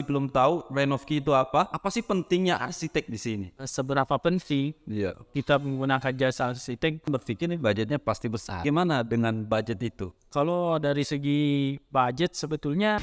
belum tahu Renovki itu apa sih pentingnya arsitek di sini? Seberapa penting kita menggunakan jasa arsitek? Berpikir nih budgetnya pasti besar. Gimana dengan budget itu? Kalau dari segi budget sebetulnya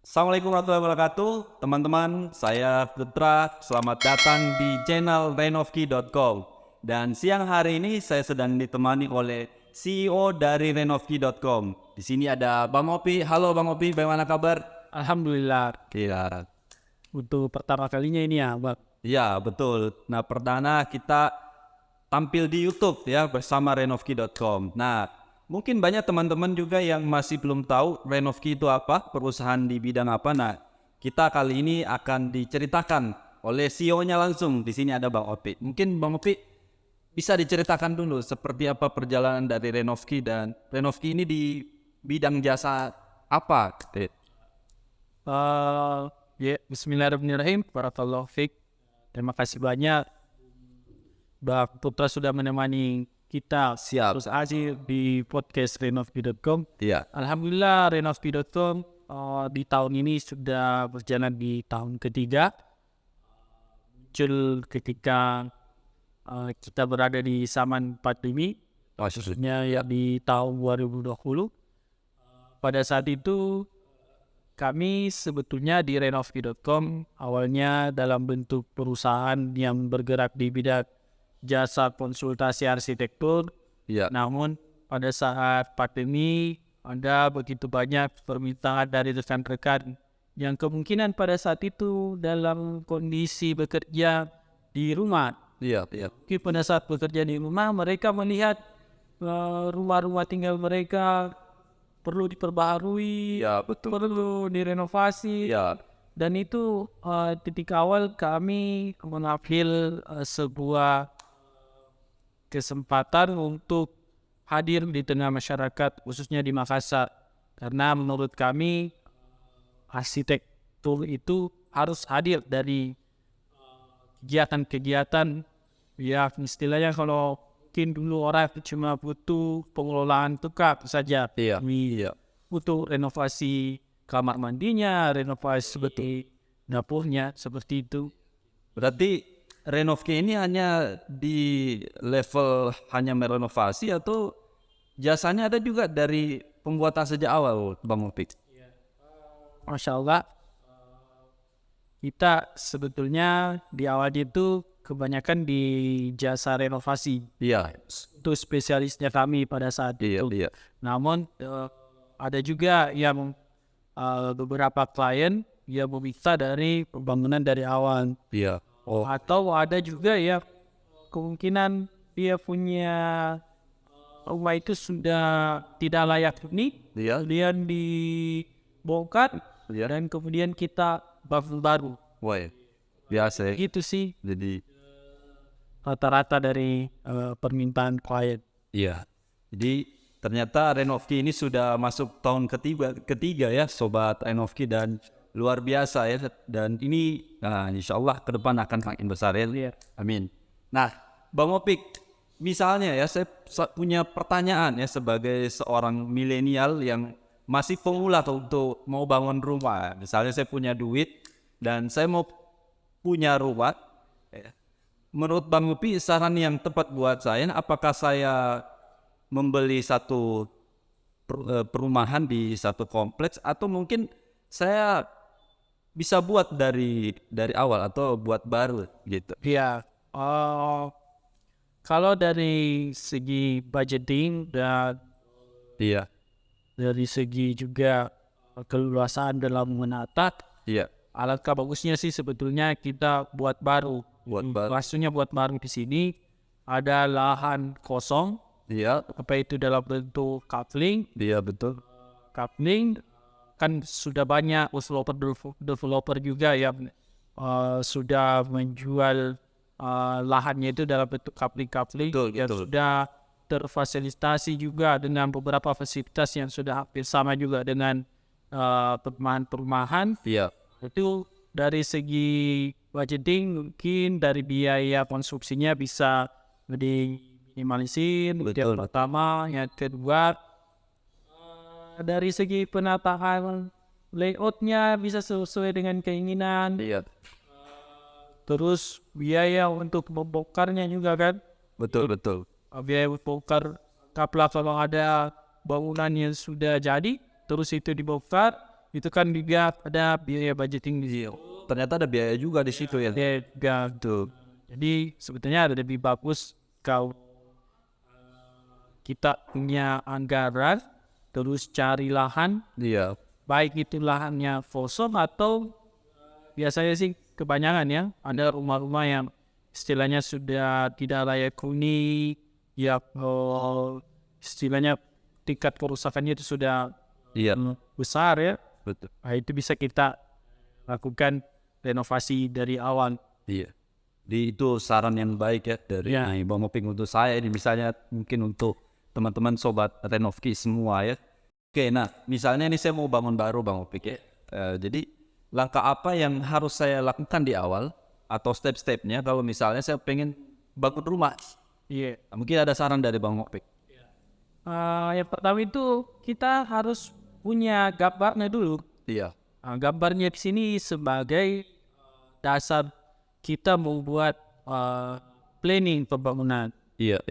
Assalamualaikum warahmatullahi wabarakatuh. Teman-teman, saya Putra. Selamat datang di channel Renovki.com. Dan siang hari ini saya sedang ditemani oleh CEO dari Renovki.com. Di sini ada Bang Opi. Halo Bang Opi, bagaimana kabar? alhamdulillah Iya. untuk pertama kalinya ini ya Bang. Ya, betul. Nah, perdana kita tampil di YouTube ya bersama Renovki.com. Nah, mungkin banyak teman-teman juga yang masih belum tahu Renovki itu apa, perusahaan di bidang apa. Nah, kita kali ini akan diceritakan oleh CEO-nya langsung. Di sini ada Bang Opi. Mungkin Bang Opi bisa diceritakan dulu seperti apa perjalanan dari Renovki, dan Renovki ini di bidang jasa apa? Bismillahirrahmanirrahim. Barakallahu fiik. Terima kasih banyak Bang Putra sudah menemani kita terus hadir di podcast Renovki.com. Iya. Alhamdulillah Renovki.com di tahun ini sudah berjalan di tahun ketiga. Muncul ketika kita berada di zaman pandemi, maksudnya ya di tahun 2020. Pada saat itu kami sebetulnya di Renovki.com awalnya dalam bentuk perusahaan yang bergerak di bidang jasa konsultasi arsitektur. Iya. Namun pada saat pandemi ada begitu banyak permintaan dari rekan-rekan yang kemungkinan pada saat itu dalam kondisi bekerja di rumah. Iya. Mungkin pada saat bekerja di rumah mereka melihat rumah-rumah tinggal mereka perlu diperbaharui, Ya, betul. perlu direnovasi. Ya. Dan itu titik awal kami mengambil sebuah kesempatan untuk hadir di tengah masyarakat, khususnya di Makassar. Karena menurut kami arsitektur itu harus hadir dari kegiatan-kegiatan, ya istilahnya kalau mungkin dulu orang cuma butuh pengelolaan tukar saja. Iya. Butuh renovasi kamar mandinya, renovasi seperti dapurnya, seperti itu. Berarti Renovki ini hanya di level hanya merenovasi atau jasanya ada juga dari pembuatan sejak awal, Bang Opi? Masya Allah, kita sebetulnya di awal itu kebanyakan di jasa renovasi. Iya. Itu spesialisnya kami pada saat itu. Iya. Namun ada juga yang beberapa klien yang meminta dari pembangunan dari awal. Iya. Atau ada juga ya kemungkinan dia punya rumah itu sudah tidak layak huni, Iya. kemudian dibongkar dan kemudian kita bangun baru. Wah, biasa ya. Gitu sih Jadi, rata-rata dari permintaan klien. iya. Jadi ternyata Renovki ini sudah masuk tahun ketiga ya, Sobat Renovki, dan luar biasa ya. Dan ini insya Allah ke depan akan makin besar ya. Iya. Amin. Nah, Bang Opik, misalnya ya saya punya pertanyaan ya sebagai seorang milenial yang masih pemula untuk mau bangun rumah. Misalnya saya punya duit dan saya mau punya rumah. Menurut Bang Upi, saran yang tepat buat saya, apakah saya membeli satu perumahan di satu kompleks atau mungkin saya bisa buat dari awal atau buat baru gitu? Iya. Kalau dari segi budgeting dan Iya. dari segi juga keluasan dalam menata, Iya. alangkah bagusnya sih sebetulnya kita buat baru. Maksudnya buat baru di sini ada lahan kosong. Iya. Apa itu dalam bentuk coupling? Iya, betul. Coupling kan sudah banyak developer juga yang sudah menjual lahannya itu dalam bentuk coupling yang Betul. sudah terfasilitasi juga dengan beberapa fasilitas yang sudah hampir sama juga dengan perumahan. Iya. Itu dari segi budgeting mungkin dari biaya konstruksinya bisa di minimalisir. Itu yang Betul. pertama. Yang kedua, dari segi penataan layoutnya bisa sesuai dengan keinginan. Iya. Terus biaya untuk membongkarnya juga kan. Betul. Biaya membongkar kapal kalau ada bangunan yang sudah jadi terus itu dibongkar, itu kan juga ada biaya budgeting di situ. Ternyata ada biaya juga di situ ya. Biaya juga. Tuh. Jadi sebetulnya lebih bagus kalau kita punya anggaran terus cari lahan, Iya. baik itu lahannya kosong atau biasanya sih kebanyakan ya ada rumah-rumah yang istilahnya sudah tidak layak huni, ya istilahnya tingkat kerusakannya itu sudah Iya. besar ya. Betul. Nah, itu bisa kita lakukan renovasi dari awal. Iya. Itu saran yang baik ya dari Ya. Bang Opik untuk saya ini, misalnya mungkin untuk teman-teman sobat Renovki semua ya. Oke, nah misalnya ini saya mau bangun baru Bang Opik ya. Jadi langkah apa yang harus saya lakukan di awal atau step-stepnya kalau misalnya saya pengen bangun rumah? Iya. Nah, mungkin ada saran dari Bang Opik. Yang pertama itu kita harus punya gambarnya dulu. Iya. Gambarnya di sini sebagai dasar kita membuat planning pembangunan. Iya.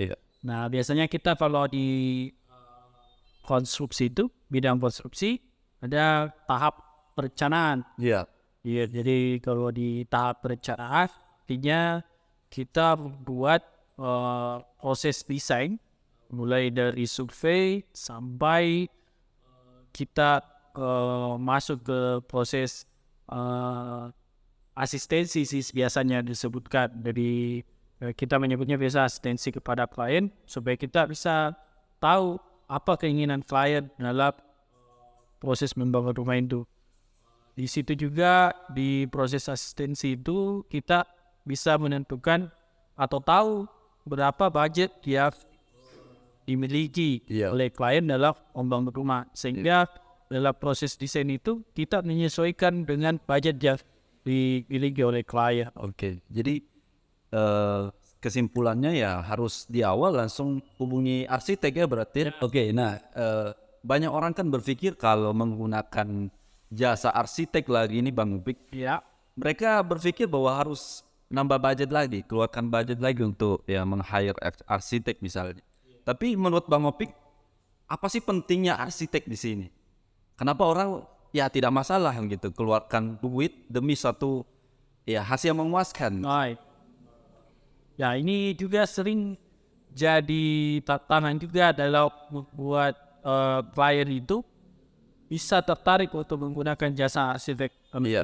Nah, biasanya kita kalau di konstruksi itu, bidang konstruksi, ada tahap perencanaan. Iya. Iya, jadi kalau di tahap perencanaan, artinya kita membuat proses desain, mulai dari survei sampai kita masuk ke proses asistensi sih biasanya disebutkan. Jadi kita menyebutnya biasa asistensi kepada klien supaya kita bisa tahu apa keinginan klien dalam proses membangun rumah itu. Di situ juga di proses asistensi itu kita bisa menentukan atau tahu berapa budget yang dimiliki oleh klien dalam membangun rumah, sehingga dalam proses desain itu kita menyesuaikan dengan budget yang dimiliki oleh klien. Oke. Jadi kesimpulannya ya harus di awal langsung hubungi arsitek ya berarti. Oke. Nah banyak orang kan berpikir kalau menggunakan jasa arsitek lagi ini Bang Upik, Ya, mereka berpikir bahwa harus nambah budget lagi, keluarkan budget lagi untuk ya meng-hire arsitek misalnya. Tapi menurut Bang Opik, apa sih pentingnya arsitek di sini? Kenapa orang ya tidak masalah gitu keluarkan duit demi satu ya hasil yang memuaskan? baik. Ya, ini juga sering jadi tantangan juga dalam membuat klien itu bisa tertarik untuk menggunakan jasa arsitek. Iya.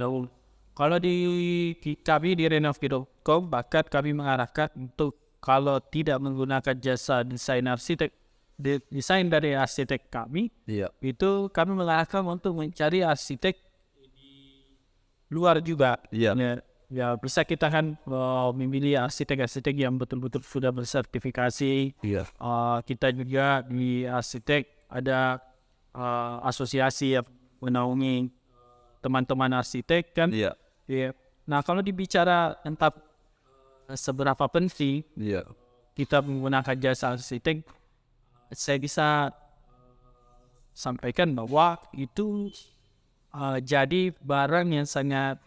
Kalau di kami di Renovki.com bahkan kami mengarahkan untuk kalau tidak menggunakan jasa desain arsitek, desain dari arsitek kami, Iya. itu kami mengarahkan untuk mencari arsitek di luar juga. Iya. Ya bisa kita kan memilih arsitek-arsitek yang betul-betul sudah bersertifikasi. Iya. Kita juga di arsitek ada asosiasi yang menaungi teman-teman arsitek kan. Iya. Iya. Nah, kalau dibicara tentang seberapa penting Iya. kita menggunakan jasa arsitek, saya bisa sampaikan bahwa itu jadi barang yang sangat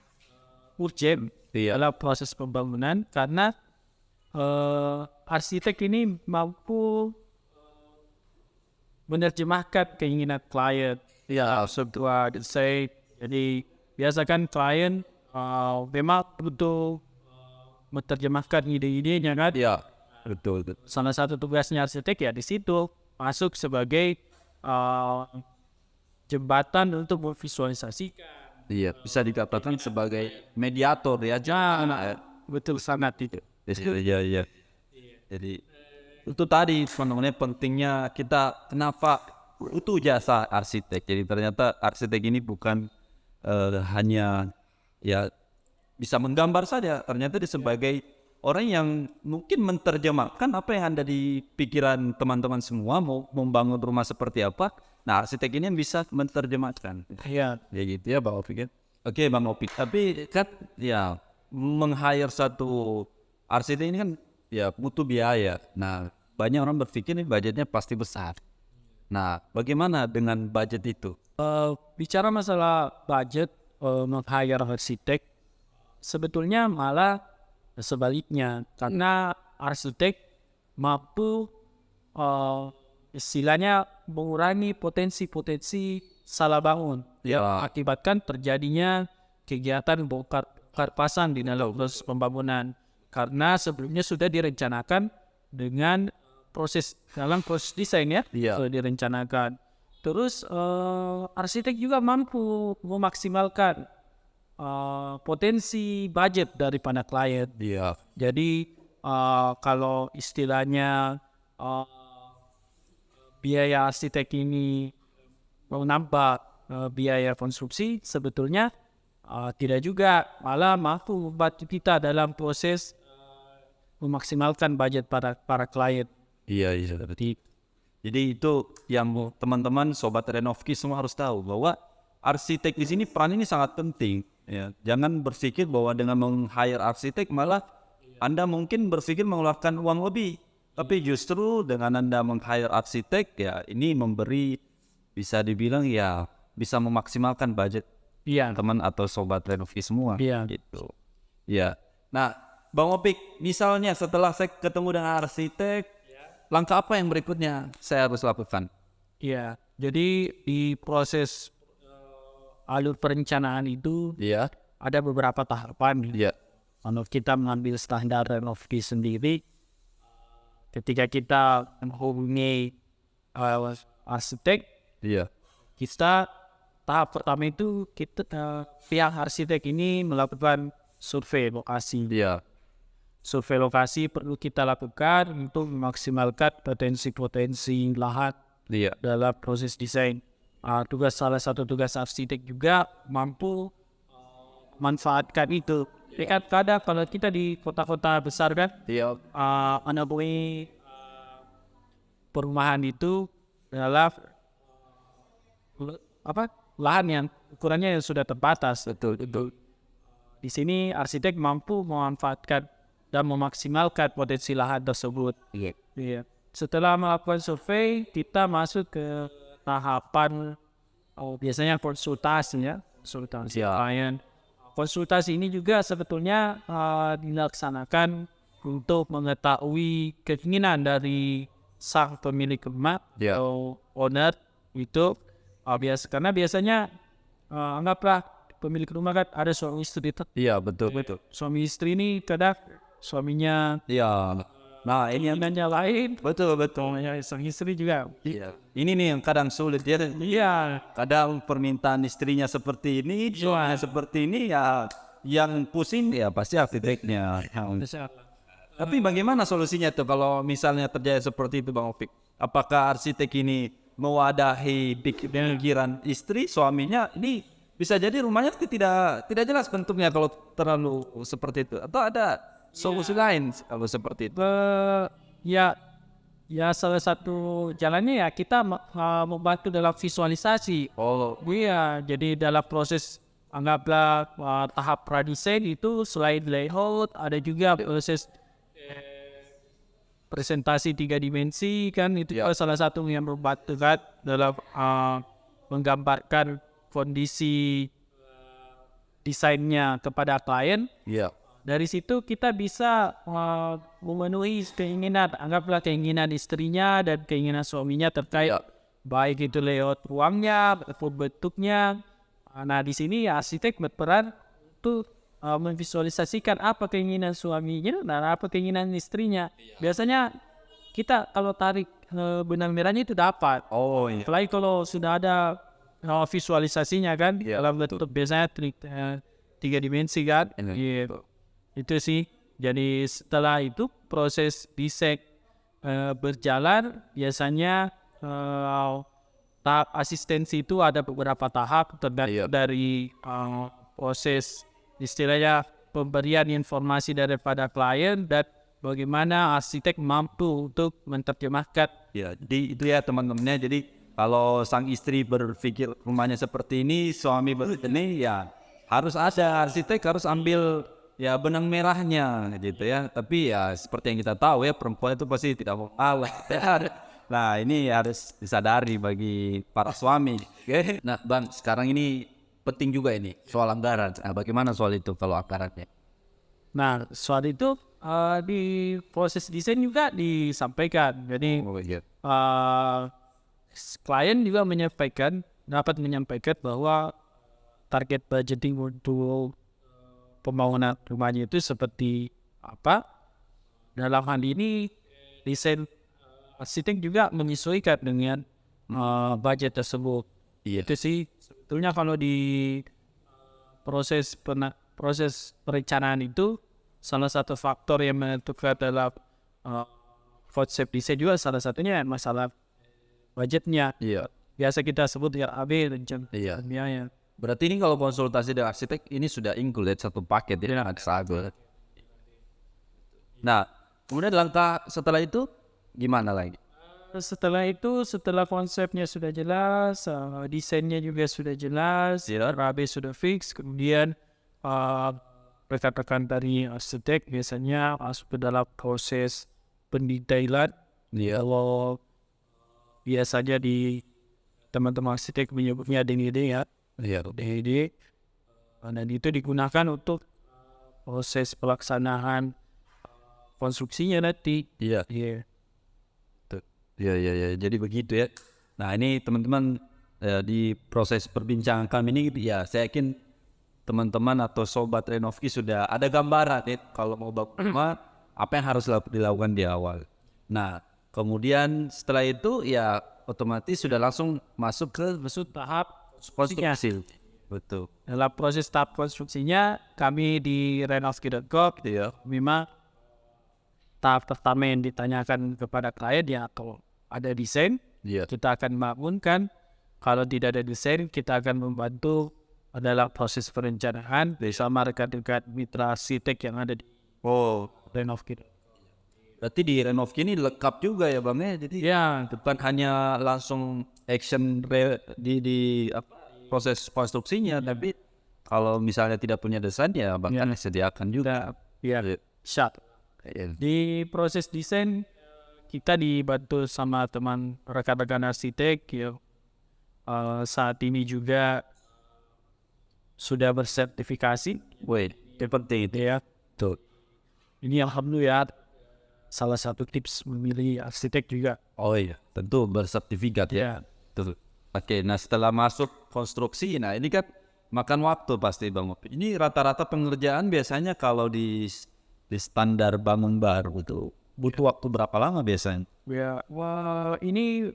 urgent Iya. dalam proses pembangunan, karena arsitek ini mampu menerjemahkan keinginan klien. Iya. Sebuah desain. Jadi biasakan klien memang butuh menerjemahkan ide-idenya kan. Iya. Betul. Salah satu tugasnya arsitek ya di situ masuk sebagai jembatan untuk memvisualisasikan. Iya. Bisa dikatakan sebagai mediator ya. Jangan betul sangat itu. Iya. Jadi itu tadi sebenarnya pentingnya kita kenapa butuh jasa arsitek. Jadi ternyata arsitek ini bukan hanya ya bisa menggambar saja. Ternyata dia sebagai orang yang mungkin menerjemahkan apa yang ada di pikiran teman-teman semua mau membangun rumah seperti apa. Nah arsitek ini yang bisa menerjemahkan. Iya. Ya gitu ya Bang Opik ya. Oke Bang Opik, tapi kan ya meng-hire satu arsitek ini kan ya butuh biaya. Nah banyak orang berpikir nih budgetnya pasti besar. Nah, bagaimana dengan budget itu? Bicara masalah budget meng-hire arsitek, sebetulnya malah sebaliknya, karena arsitek mampu istilahnya mengurangi potensi-potensi salah bangun Ya. akibatkan terjadinya kegiatan bongkar pasang di dalam proses pembangunan, karena sebelumnya sudah direncanakan dengan dalam proses desain ya, Iya. sudah direncanakan. Terus arsitek juga mampu memaksimalkan potensi budget daripada klien. Iya. Jadi kalau istilahnya biaya arsitek ini menambah biaya konstruksi, sebetulnya tidak juga, malah mampu membantu kita dalam proses memaksimalkan budget para klien. Iya. Jadi itu yang teman-teman sobat Renovki semua harus tahu bahwa arsitek di sini peran ini sangat penting. Ya, jangan berpikir bahwa dengan meng-hire arsitek malah Anda mungkin berpikir mengeluarkan uang lebih. Tapi justru dengan Anda meng-hire arsitek ya ini memberi, bisa dibilang ya bisa memaksimalkan budget Iya. teman atau sobat Renovki semua. Iya. Gitu. Ya. Nah, Bang Opik, misalnya setelah saya ketemu dengan arsitek, langkah apa yang berikutnya saya harus lakukan? Iya. Jadi di proses alur perencanaan itu Iya. ada beberapa tahapan. Iya. Kalau kita mengambil standar Renovki sendiri, ketika kita menghubungi arsitek, Iya. kita tahap pertama itu kita pihak arsitek ini melakukan survei lokasi. Iya. Survei lokasi perlu kita lakukan untuk memaksimalkan potensi-potensi lahan Iya. dalam proses desain. Salah satu tugas arsitek juga mampu manfaatkan itu. Kan kadang kalau kita di kota-kota besar kan, Iya. menemui perumahan itu adalah lahan yang ukurannya yang sudah terbatas. Betul. Di sini arsitek mampu memanfaatkan dan memaksimalkan potensi lahan tersebut. Iya. Setelah melakukan survei, kita masuk ke tahapan biasanya konsultasi ya, konsultasi Ya. klien. Konsultasi ini juga sebetulnya dilaksanakan untuk mengetahui keinginan dari sang pemilik rumah Ya. atau owner itu. Karena biasanya anggaplah pemilik rumah kan ada suami istri. Iya, betul. Suami istri ini kadang suaminya Iya. Nah, ini yang keinginannya lain, betul. suaminya sang istri juga. Iya. Ini nih yang kadang sulit ya. Iya. Kadang permintaan istrinya seperti ini, suaminya seperti ini ya, yang pusing ya pasti arsiteknya. Tapi bagaimana solusinya tuh kalau misalnya terjadi seperti itu, Bang Opik? Apakah arsitek ini mewadahi pikiran istri, suaminya ini bisa jadi rumahnya tidak jelas bentuknya kalau terlalu seperti itu, atau ada solusi lain kalau seperti itu? Ya salah satu jalannya ya kita membantu dalam visualisasi. Oh, Iya, jadi dalam proses anggaplah tahap pradesain itu selain layout ada juga proses presentasi 3 dimensi kan, itu juga salah satu yang membantu kan dalam menggambarkan kondisi desainnya kepada klien. iya. Dari situ kita bisa memenuhi keinginan, anggaplah keinginan istrinya dan keinginan suaminya terkait baik itu layout ruangnya maupun bentuknya. Nah di sini arsitek berperan untuk memvisualisasikan apa keinginan suaminya dan apa keinginan istrinya. Biasanya kita kalau tarik benang merahnya itu dapat. Oh, iya. Apalagi kalau sudah ada visualisasinya kan dalam bentuk biasanya 3 dimensi kan. Iya. Itu sih. Jadi setelah itu proses desain berjalan, biasanya tahap asistensi itu ada beberapa tahap tergantung dari proses istilahnya pemberian informasi daripada klien dan bagaimana arsitek mampu untuk menerjemahkan. Ya, jadi itu ya teman-temannya. Jadi kalau sang istri berpikir rumahnya seperti ini, suami begini, ya harus ada arsitek harus ambil ya benang merahnya gitu ya. Tapi ya seperti yang kita tahu ya, perempuan itu pasti tidak mau kalah. Nah ini harus disadari bagi para suami. Oke. Nah Bang, sekarang ini penting juga ini soal anggaran. Nah, bagaimana soal itu kalau anggarannya? Nah, soal itu di proses desain juga disampaikan. Jadi klien juga dapat menyampaikan bahwa target budgeting untuk pembangunan rumahnya itu seperti apa. Dalam hal ini desain arsitek juga menyesuaikan dengan budget tersebut. Itu sih sebetulnya kalau di proses perencanaan itu salah satu faktor yang menentukan dalam konsep desain juga salah satunya masalah budgetnya. Iya. Biasa kita sebut RAB, rencana Iya. biaya. Berarti ini kalau konsultasi dengan arsitek ini sudah included satu paket ya, ada sago. Nah, kemudian langkah setelah itu gimana lagi? Setelah konsepnya sudah jelas, desainnya juga sudah jelas, RAB sudah fix, kemudian rekan-rekan dari arsitek biasanya masuk ke dalam proses pendetailan. Kalau biasanya di teman-teman arsitek menyebutnya DND ya. DND. Dan itu digunakan untuk proses pelaksanaan konstruksinya nanti. Iya. Ya. Jadi begitu ya. Nah ini teman-teman di proses perbincangan kami ini ya saya yakin teman-teman atau sobat Renovki sudah ada gambaran ya kalau mau bangun rumah apa yang harus dilakukan di awal. Nah kemudian setelah itu ya otomatis sudah langsung masuk ke tahap konstruksi. Betul. Dalam proses tahap konstruksinya kami di renovki.com memang tahap pertama yang ditanyakan kepada klien ya kalau ada desain kita akan bangunkan, kalau tidak ada desain kita akan membantu dalam proses perencanaan bersama rekan-rekan mitra arsitek yang ada di Renovki. Berarti di Renovki ini lengkap juga ya Bang ya, jadi bukan hanya langsung action di proses konstruksinya, tapi kalau misalnya tidak punya desain ya bahkan disediakan juga. Di proses desain kita dibantu sama teman rekan-rekan arsitek ya. Saat ini juga sudah bersertifikasi. Itu penting itu ya. Tuh. Ini alhamdulillah salah satu tips memilih arsitek juga. Oh iya, tentu bersertifikat ya. Tuh. Oke, nah setelah masuk konstruksi, nah ini kan makan waktu pasti Bang Opik. Ini rata-rata pengerjaan biasanya kalau di standar bangun baru itu butuh waktu berapa lama biasanya? Ya, ini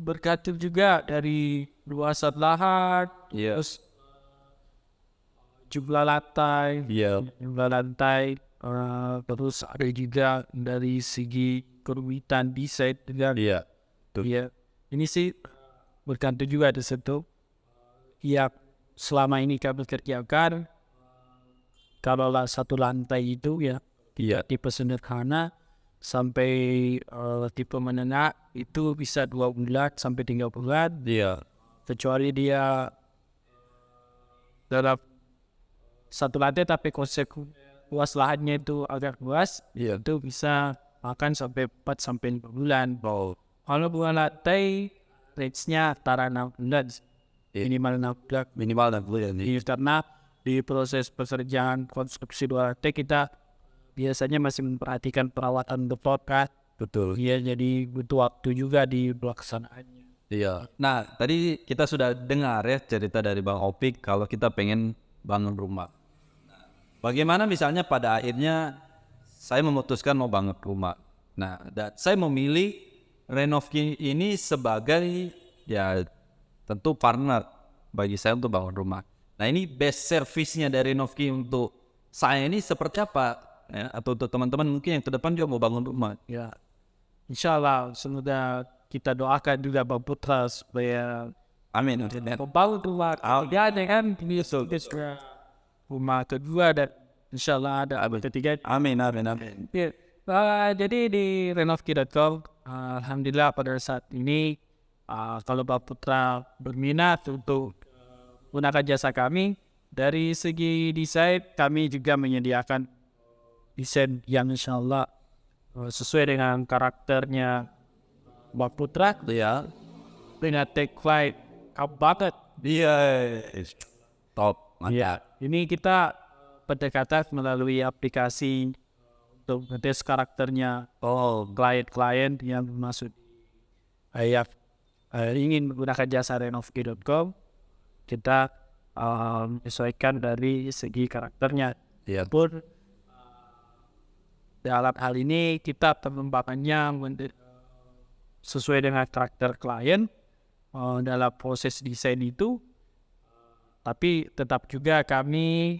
bergantung juga dari luasan lahan, terus jumlah lantai, terus ada juga dari segi kerumitan desain dengan ini sih bergantung juga di situ. Ya, selama ini kami kerjakan kalau satu lantai itu tipe sederhana sampai tipe menengah itu bisa 2 bulan sampai 3 bulan. Kecuali dia dalam satu lantai tapi konsep luas lahannya itu agak luas, itu bisa makan sampai 4 sampai 5 bulan. Kalau bukan lantai range-nya antara 6 bulan minimal 6 bulan. Karena di proses pekerjaan konstruksi dua lantai kita biasanya masih memperhatikan perawatan beton kan. Betul. Jadi butuh waktu juga di pelaksanaannya. Nah tadi kita sudah dengar ya cerita dari Bang Opik kalau kita pengen bangun rumah. Bagaimana misalnya pada akhirnya saya memutuskan mau bangun rumah. Nah dan saya memilih Renovki ini sebagai tentu partner bagi saya untuk bangun rumah. Nah ini best service-nya dari Renovki untuk saya ini seperti apa? Atau untuk teman-teman mungkin yang ke depan juga mau bangun rumah. Insyaallah semoga kita doakan juga Bang Putra supaya membangun rumah dengan rumah kedua dan insyaallah ada ketiga. Amin. Jadi di renovki.com alhamdulillah pada saat ini kalau Bang Putra berminat untuk menggunakan jasa kami, Dari segi desain, kami juga menyediakan desain yang insya Allah sesuai dengan karakternya Mbak Putra, Iya. dengan tagline "Kau banget". Iya. Top. Ya, ini kita pendekatan melalui aplikasi untuk ngetes karakternya Oh, klien-klien yang masuk yang ingin menggunakan jasa Renovki.com. Kita menyesuaikan dari segi karakternya. iya. Pun dalam hal ini kita pengembangannya sesuai dengan karakter klien dalam proses desain itu, tapi tetap juga kami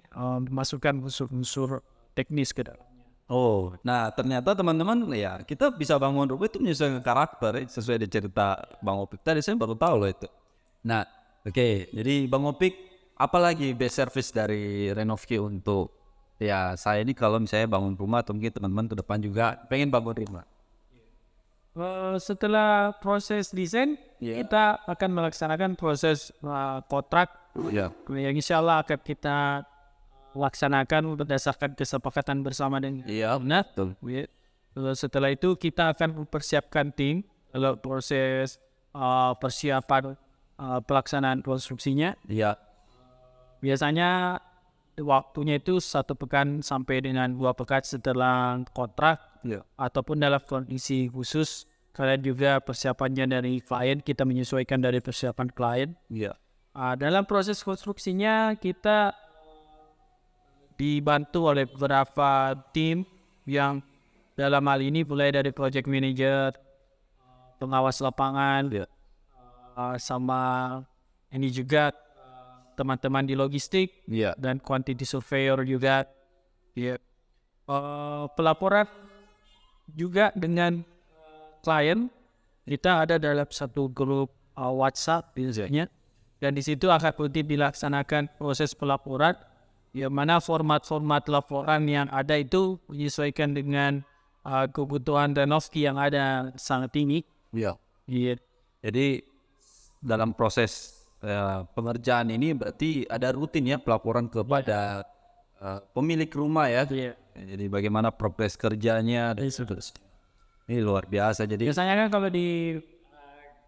memasukkan unsur-unsur teknis ke dalam. Oh, nah ternyata teman-teman ya kita bisa bangun rumah itu menyesuaikan karakter sesuai dengan cerita Bang Opik tadi, saya baru tahu loh itu. Nah, oke, jadi Bang Opik apalagi best service dari Renovki untuk ya saya ini kalau misalnya bangun rumah atau mungkin teman-teman ke depan juga pengen bangun rumah. Setelah proses desain, kita akan melaksanakan proses kontrak Iya. yang insya Allah akan kita laksanakan berdasarkan kesepakatan bersama dengan Iya, owner. betul. Lalu setelah itu kita akan mempersiapkan tim dalam proses persiapan pelaksanaan konstruksinya. Iya. Biasanya waktunya itu 1 pekan sampai dengan 2 pekan setelah kontrak, Iya. ataupun dalam kondisi khusus kalian juga persiapannya dari klien, kita menyesuaikan dari persiapan klien. Iya. Dalam proses konstruksinya kita dibantu oleh beberapa tim yang dalam hal ini mulai dari project manager, pengawas lapangan, Iya. sama ini juga teman-teman di logistik Iya. dan quantity surveyor juga. Pelaporan juga dengan klien, kita ada dalam satu grup WhatsApp biasanya, dan di situ akan rutin dilaksanakan proses pelaporan, yang mana format-format laporan yang ada itu menyesuaikan dengan kebutuhan Renovki yang ada sangat tinggi. Iya. Iya. Jadi dalam proses pengerjaan ini berarti ada rutin ya pelaporan kepada pemilik rumah ya. Iya. Jadi bagaimana progres kerjanya dan ini luar biasa. Jadi Biasanya kan kalau di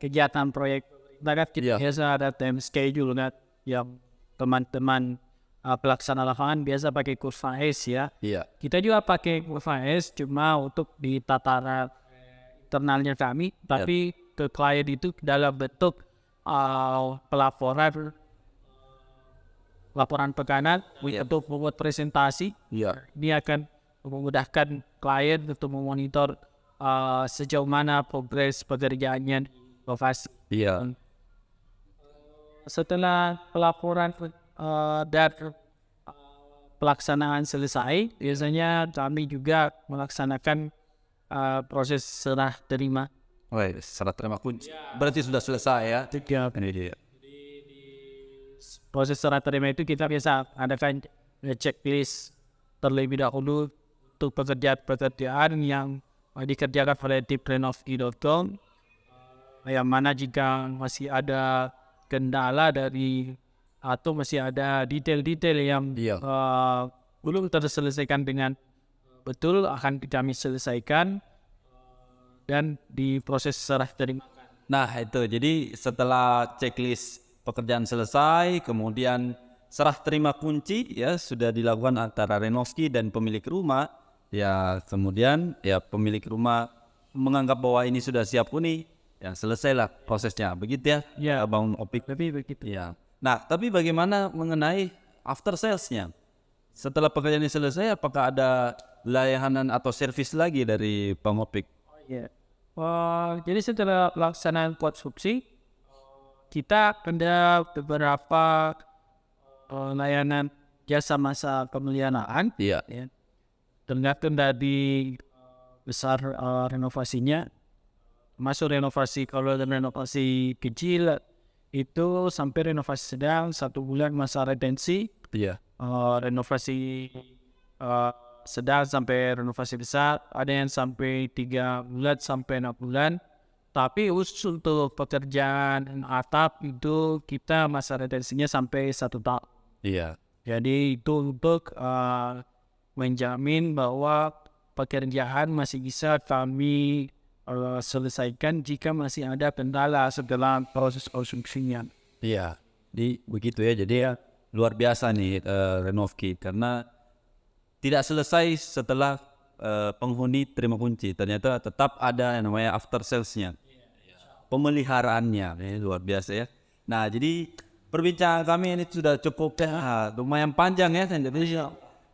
kegiatan proyek pemerintah kita Iya. biasa ada time schedule kan, yang teman-teman pelaksana lapangan biasa pakai kurva S ya. iya. Kita juga pakai kurva S cuma untuk di tataran internalnya kami, tapi ke klien itu dalam bentuk laporan pekanan untuk membuat presentasi. Iya. Ini akan memudahkan klien untuk memonitor sejauh mana progres pekerjaannya di lokasi. Iya. Setelah pelaporan dan pelaksanaan selesai, biasanya kami juga melaksanakan proses serah terima. Woi, serah terima kunci. Berarti sudah selesai ya. Ini dia. Proses serah terima itu kita biasa adakan checklist terlebih dahulu untuk pekerjaan-pekerjaan yang dikerjakan oleh tim Renovki.com, yang mana jika masih ada kendala dari atau masih ada detail-detail yang belum terselesaikan dengan betul akan kami selesaikan dan diproses serah terima. Nah itu jadi setelah checklist pekerjaan selesai, kemudian serah terima kunci ya sudah dilakukan antara Renovki dan pemilik rumah. Ya kemudian ya pemilik rumah menganggap bahwa ini sudah siap huni, ya selesailah prosesnya, begitu ya? Ya, Bang Opik. lebih begitu. Ya. Nah tapi bagaimana mengenai after salesnya? Setelah pekerjaan ini selesai, apakah ada layanan atau servis lagi dari Bang Opik? Ya. Jadi setelah pelaksanaan konstruksi, kita ada beberapa layanan jasa masa pemeliharaan. Iya. Ya. Tergantung dari besar renovasinya. Masuk renovasi, kalau renovasi kecil itu sampai renovasi sedang 1 bulan masa retensi. Iya. Renovasi sedang sampai renovasi besar ada yang sampai 3 bulan sampai 6 bulan. Tapi khusus untuk pekerjaan atap itu kita masa retensinya sampai 1 tahun. Iya. Jadi itu untuk menjamin bahwa pekerjaan masih bisa kami selesaikan jika masih ada kendala setelah proses konstruksinya. Iya, begitu ya. Jadi ya luar biasa nih Renovki karena tidak selesai setelah penghuni terima kunci. Ternyata tetap ada yang namanya after sales-nya, pemeliharaannya. Ini luar biasa ya. Nah, jadi perbincangan kami ini sudah cukup lumayan panjang ya.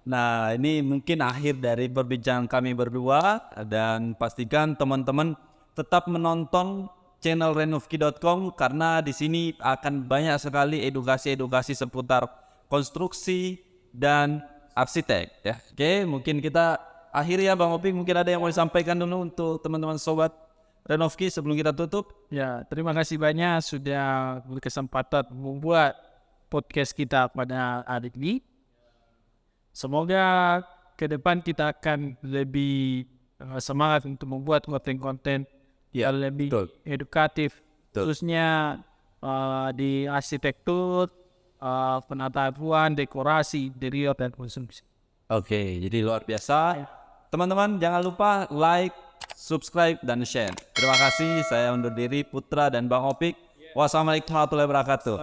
Nah, ini mungkin akhir dari perbincangan kami berdua dan pastikan teman-teman tetap menonton channel renovki.com karena di sini akan banyak sekali edukasi-edukasi seputar konstruksi dan arsitek ya. Oke, mungkin kita akhiri ya Bang Opik, mungkin ada yang mau disampaikan dulu untuk teman-teman sobat Renovki sebelum kita tutup. Ya, terima kasih banyak sudah berkesempatan membuat podcast kita pada hari ini. Semoga ke depan kita akan lebih semangat untuk membuat konten-konten yang lebih edukatif, khususnya di arsitektur, penataan ruang, dekorasi, interior, dan konsumsi. Oke, jadi luar biasa. Teman-teman jangan lupa like, subscribe, dan share. Terima kasih, saya undur diri, Putra dan Bang Opik. Wassalamualaikum warahmatullahi wabarakatuh.